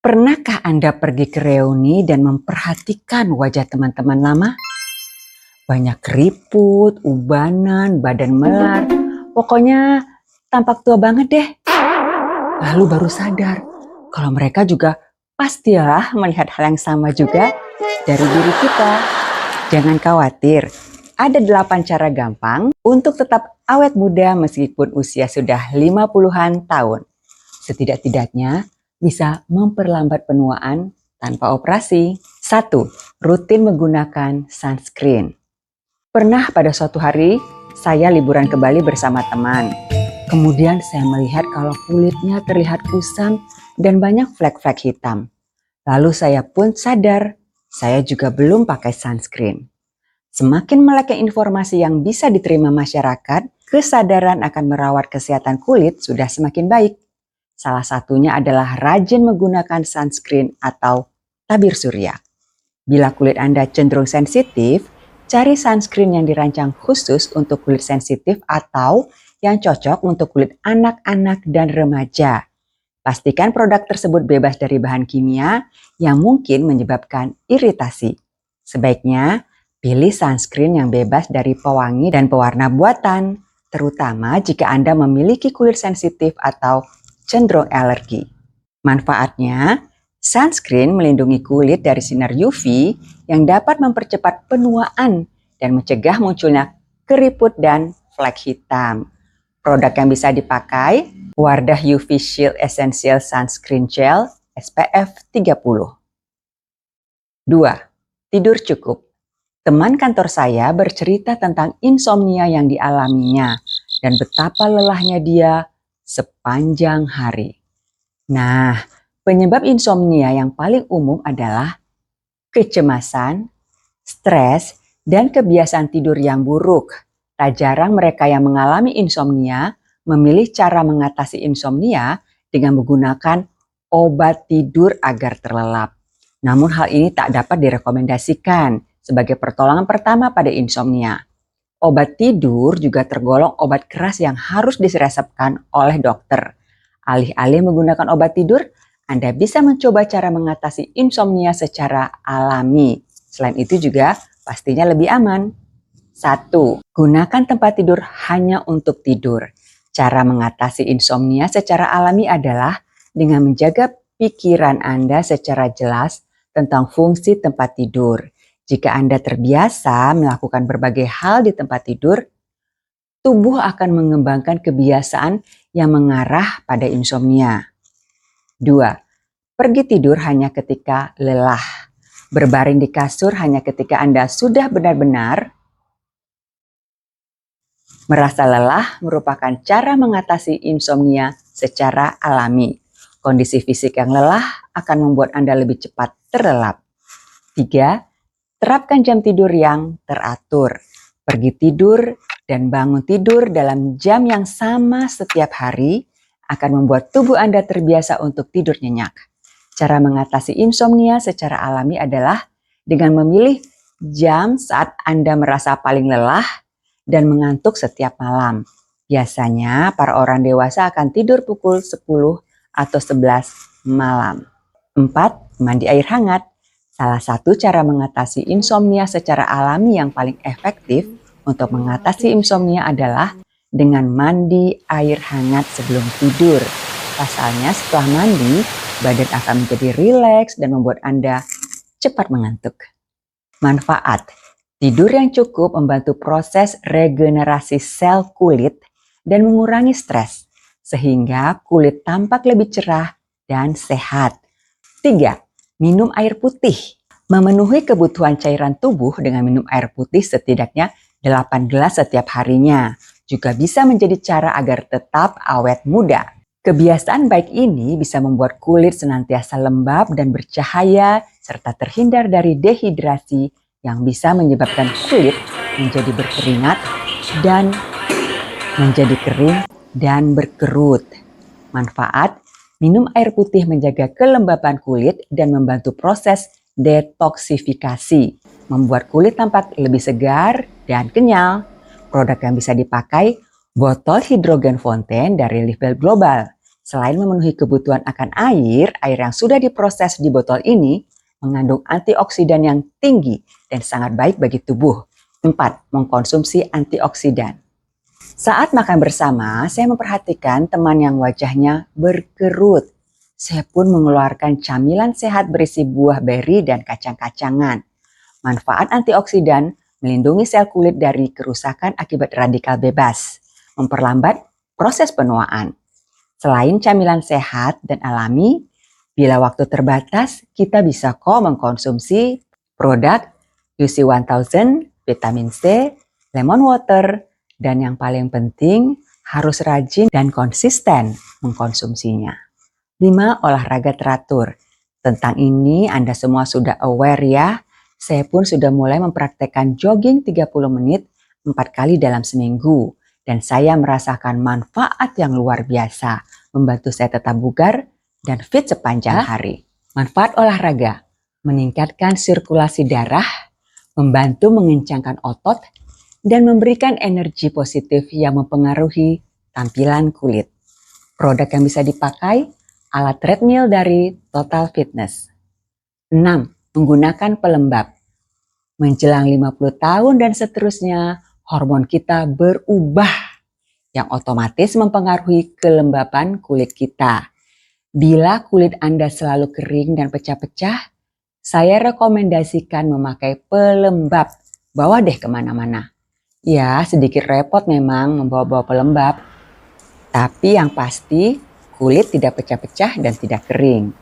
Pernahkah Anda pergi ke reuni dan memperhatikan wajah teman-teman lama? Banyak keriput, ubanan, badan melar, pokoknya tampak tua banget deh. Lalu baru sadar kalau mereka juga pastilah melihat hal yang sama juga dari diri kita. Jangan khawatir, ada 8 cara gampang untuk tetap awet muda meskipun usia sudah 50-an tahun. Setidak-tidaknya bisa memperlambat penuaan tanpa operasi. 1. Rutin menggunakan sunscreen. Pernah pada suatu hari, saya liburan ke Bali bersama teman. Kemudian saya melihat kalau kulitnya terlihat kusam dan banyak flek-flek hitam. Lalu saya pun sadar, saya juga belum pakai sunscreen. Semakin meleknya informasi yang bisa diterima masyarakat, kesadaran akan merawat kesehatan kulit sudah semakin baik. Salah satunya adalah rajin menggunakan sunscreen atau tabir surya. Bila kulit Anda cenderung sensitif, cari sunscreen yang dirancang khusus untuk kulit sensitif atau yang cocok untuk kulit anak-anak dan remaja. Pastikan produk tersebut bebas dari bahan kimia yang mungkin menyebabkan iritasi. Sebaiknya pilih sunscreen yang bebas dari pewangi dan pewarna buatan, terutama jika Anda memiliki kulit sensitif atau cenderung alergi. Manfaatnya, sunscreen melindungi kulit dari sinar UV yang dapat mempercepat penuaan dan mencegah munculnya keriput dan flek hitam. Produk yang bisa dipakai, Wardah UV Shield Essential Sunscreen Gel SPF 30. 2. Tidur cukup. Teman kantor saya bercerita tentang insomnia yang dialaminya dan betapa lelahnya dia sepanjang hari. Nah, penyebab insomnia yang paling umum adalah kecemasan, stres, dan kebiasaan tidur yang buruk. Tak jarang mereka yang mengalami insomnia memilih cara mengatasi insomnia dengan menggunakan obat tidur agar terlelap. Namun hal ini tak dapat direkomendasikan sebagai pertolongan pertama pada insomnia. Obat tidur juga tergolong obat keras yang harus diresepkan oleh dokter. Alih-alih menggunakan obat tidur, Anda bisa mencoba cara mengatasi insomnia secara alami. Selain itu juga pastinya lebih aman. 1. Gunakan tempat tidur hanya untuk tidur. Cara mengatasi insomnia secara alami adalah dengan menjaga pikiran Anda secara jelas tentang fungsi tempat tidur. Jika Anda terbiasa melakukan berbagai hal di tempat tidur, tubuh akan mengembangkan kebiasaan yang mengarah pada insomnia. 2. Pergi tidur hanya ketika lelah. Berbaring di kasur hanya ketika Anda sudah benar-benar merasa lelah merupakan cara mengatasi insomnia secara alami. Kondisi fisik yang lelah akan membuat Anda lebih cepat terlelap. 3. Terapkan jam tidur yang teratur. Pergi tidur dan bangun tidur dalam jam yang sama setiap hari akan membuat tubuh Anda terbiasa untuk tidur nyenyak. Cara mengatasi insomnia secara alami adalah dengan memilih jam saat Anda merasa paling lelah dan mengantuk setiap malam. Biasanya para orang dewasa akan tidur pukul 10 atau 11 malam. 4. Mandi air hangat. Salah satu cara mengatasi insomnia secara alami yang paling efektif untuk mengatasi insomnia adalah dengan mandi air hangat sebelum tidur. Pasalnya setelah mandi, badan akan menjadi rileks dan membuat Anda cepat mengantuk. Manfaat. Tidur yang cukup membantu proses regenerasi sel kulit dan mengurangi stres, sehingga kulit tampak lebih cerah dan sehat. 3. Minum air putih. Memenuhi kebutuhan cairan tubuh dengan minum air putih setidaknya 8 gelas setiap harinya. Juga bisa menjadi cara agar tetap awet muda. Kebiasaan baik ini bisa membuat kulit senantiasa lembab dan bercahaya serta terhindar dari dehidrasi yang bisa menyebabkan kulit menjadi berkeringat dan menjadi kering dan berkerut. Manfaat. Minum air putih menjaga kelembapan kulit dan membantu proses detoksifikasi, membuat kulit tampak lebih segar dan kenyal. Produk yang bisa dipakai, botol hidrogen fonten dari Live Well Global. Selain memenuhi kebutuhan akan air yang sudah diproses di botol ini mengandung antioksidan yang tinggi dan sangat baik bagi tubuh. 4. Mengkonsumsi antioksidan. Saat makan bersama, saya memperhatikan teman yang wajahnya berkerut. Saya pun mengeluarkan camilan sehat berisi buah beri dan kacang-kacangan. Manfaat antioksidan melindungi sel kulit dari kerusakan akibat radikal bebas, memperlambat proses penuaan. Selain camilan sehat dan alami, bila waktu terbatas, kita bisa mengkonsumsi produk UC 1000, vitamin C, lemon water, dan yang paling penting harus rajin dan konsisten mengkonsumsinya. 5. Olahraga teratur. Tentang ini Anda semua sudah aware ya. Saya pun sudah mulai mempraktekkan jogging 30 menit 4 kali dalam seminggu. Dan saya merasakan manfaat yang luar biasa. Membantu saya tetap bugar dan fit sepanjang hari. Manfaat olahraga. Meningkatkan sirkulasi darah, membantu mengencangkan otot, dan memberikan energi positif yang mempengaruhi tampilan kulit. Produk yang bisa dipakai, alat treadmill dari Total Fitness. 6. Menggunakan pelembab. Menjelang 50 tahun dan seterusnya, hormon kita berubah yang otomatis mempengaruhi kelembapan kulit kita. Bila kulit Anda selalu kering dan pecah-pecah, saya rekomendasikan memakai pelembab. Bawa deh kemana-mana. Ya, sedikit repot memang membawa-bawa pelembab. Tapi yang pasti kulit tidak pecah-pecah dan tidak kering.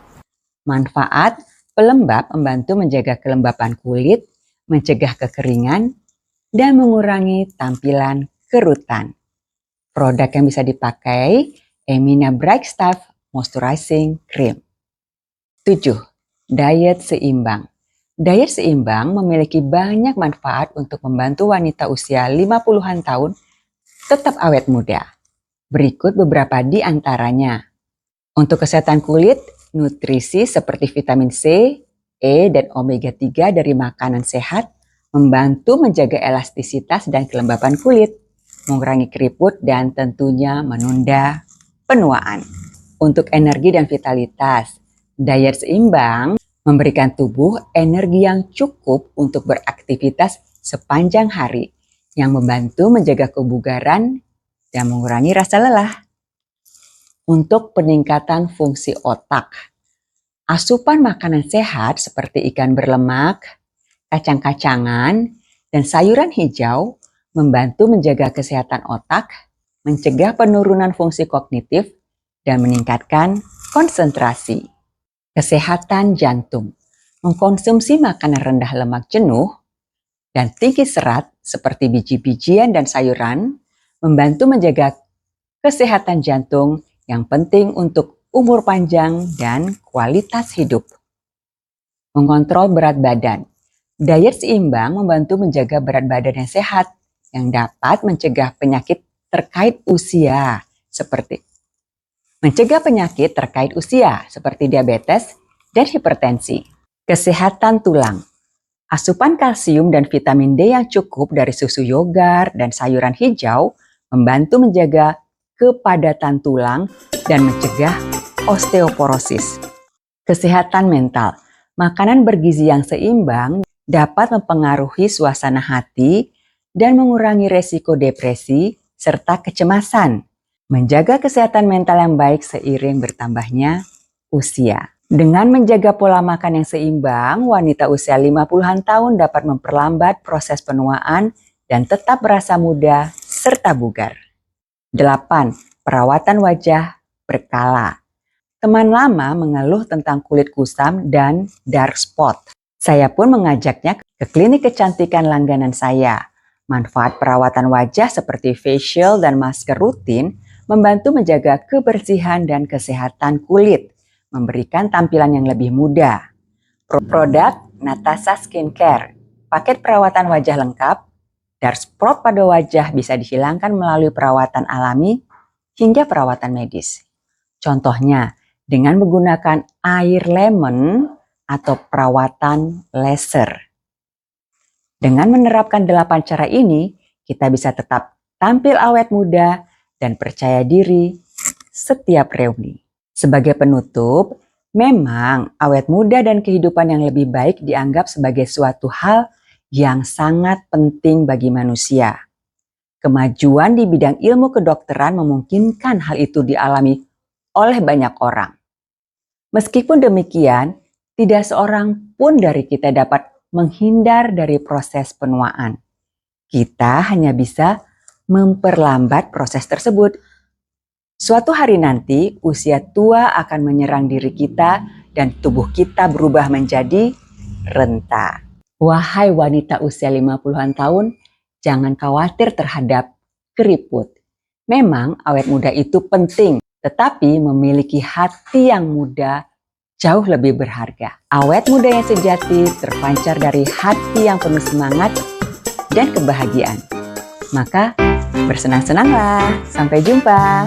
Manfaat pelembab membantu menjaga kelembapan kulit, mencegah kekeringan, dan mengurangi tampilan kerutan. Produk yang bisa dipakai, Emina Bright Stuff Moisturizing Cream. 7. Diet seimbang. Diet seimbang memiliki banyak manfaat untuk membantu wanita usia 50-an tahun tetap awet muda. Berikut beberapa di antaranya. Untuk kesehatan kulit, nutrisi seperti vitamin C, E, dan omega 3 dari makanan sehat membantu menjaga elastisitas dan kelembapan kulit, mengurangi keriput, dan tentunya menunda penuaan. Untuk energi dan vitalitas, diet seimbang memberikan tubuh energi yang cukup untuk beraktivitas sepanjang hari, yang membantu menjaga kebugaran dan mengurangi rasa lelah. Untuk peningkatan fungsi otak, asupan makanan sehat seperti ikan berlemak, kacang-kacangan, dan sayuran hijau membantu menjaga kesehatan otak, mencegah penurunan fungsi kognitif, dan meningkatkan konsentrasi. Kesehatan jantung. Mengkonsumsi makanan rendah lemak jenuh dan tinggi serat seperti biji-bijian dan sayuran membantu menjaga kesehatan jantung yang penting untuk umur panjang dan kualitas hidup. Mengontrol berat badan. Diet seimbang membantu menjaga berat badan yang sehat yang dapat mencegah penyakit terkait usia seperti diabetes dan hipertensi. Kesehatan tulang. Asupan kalsium dan vitamin D yang cukup dari susu yogurt dan sayuran hijau membantu menjaga kepadatan tulang dan mencegah osteoporosis. Kesehatan mental. Makanan bergizi yang seimbang dapat mempengaruhi suasana hati dan mengurangi resiko depresi serta kecemasan. Menjaga kesehatan mental yang baik seiring bertambahnya usia. Dengan menjaga pola makan yang seimbang, wanita usia 50-an tahun dapat memperlambat proses penuaan dan tetap merasa muda serta bugar. 8. Perawatan wajah berkala. Teman lama mengeluh tentang kulit kusam dan dark spot. Saya pun mengajaknya ke klinik kecantikan langganan saya. Manfaat perawatan wajah seperti facial dan masker rutin membantu menjaga kebersihan dan kesehatan kulit, memberikan tampilan yang lebih muda. Produk Natasha Skincare, paket perawatan wajah lengkap, dark spot pada wajah bisa dihilangkan melalui perawatan alami hingga perawatan medis. Contohnya, dengan menggunakan air lemon atau perawatan laser. Dengan menerapkan 8 cara ini, kita bisa tetap tampil awet muda dan percaya diri setiap reuni. Sebagai penutup, memang awet muda dan kehidupan yang lebih baik dianggap sebagai suatu hal yang sangat penting bagi manusia. Kemajuan di bidang ilmu kedokteran memungkinkan hal itu dialami oleh banyak orang. Meskipun demikian, tidak seorang pun dari kita dapat menghindar dari proses penuaan. Kita hanya bisa memperlambat proses tersebut. Suatu hari nanti, usia tua akan menyerang diri kita dan tubuh kita berubah menjadi renta. Wahai wanita usia 50-an tahun, jangan khawatir terhadap keriput. Memang awet muda itu penting, tetapi memiliki hati yang muda jauh lebih berharga. Awet muda yang sejati terpancar dari hati yang penuh semangat dan kebahagiaan. Maka bersenang-senanglah. Sampai jumpa.